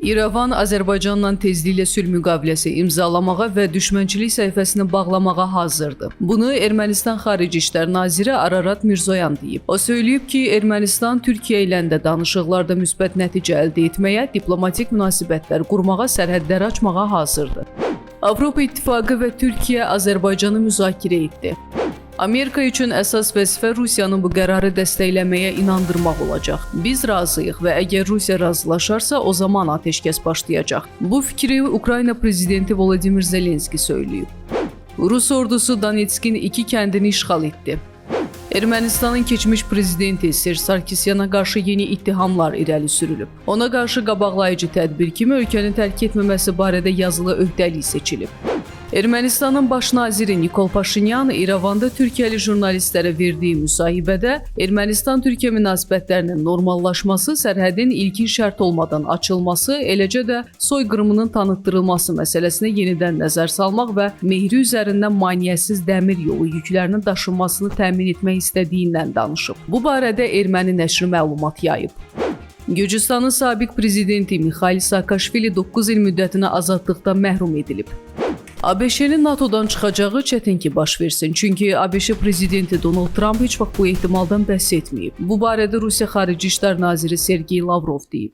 İrəvan Azərbaycanla tezliklə sülh müqaviləsi imzalamağa və düşmənçilik səhifəsini bağlamağa hazırdır. Bunu Ermənistan Xarici İşlər Naziri Ararat Mirzoyan deyib. O söyləyib ki, Ermənistan Türkiyə ilə də danışıqlarda müsbət nəticə əldə etməyə, diplomatik münasibətlər qurmağa, sərhədləri açmağa hazırdır. Avropa İttifaqı və Türkiyə Azərbaycanı müzakirə etdi. Amerika üçün əsas vəzifə Rusiyanın bu qərarı dəstəkləməyə inandırmaq olacaq. Biz razıyıq və əgər Rusiya razılaşarsa, o zaman atəşkəs başlayacaq. Bu fikri Ukrayna prezidenti Volodimir Zelenski söyləyib. Rus ordusu Donetskin 2 kəndini işğal etdi. Ermənistanın keçmiş prezidenti Serj Sarkisyan'a qarşı yeni ittihamlar irəli sürülüb. Ona qarşı qabaqlayıcı tədbir kimi ölkəni tərk etməməsi barədə yazılı öhdəlik seçilib. Ermənistanın baş naziri Nikol Paşinyan İrəvanda Türkiyəli jurnalistlərə verdiyi müsahibədə Ermənistan-Türkiyə münasibətlərinin normallaşması, sərhədin ilkin şərt olmadan açılması, eləcə də soyqırımının tanıtdırılması məsələsinə yenidən nəzər salmaq və Mehri üzərindən maneəsiz dəmir yolu yüklərinin daşınmasını təmin etmək istədiyindən danışıb. Bu barədə erməni nəşri məlumat yayıb. Gürcüstanın sabiq prezidenti Mikhail Saakashvili 9 il müddətinə azadlıqdan məhrum edilib. ABŞ-nin NATOdan çıxacağı çətin ki baş versin, çünki ABŞ prezidenti Donald Trump heç vaxt bu ehtimaldan bəhs etməyib. Bu barədə Rusiya Xarici İşlər Naziri Sergey Lavrov deyib.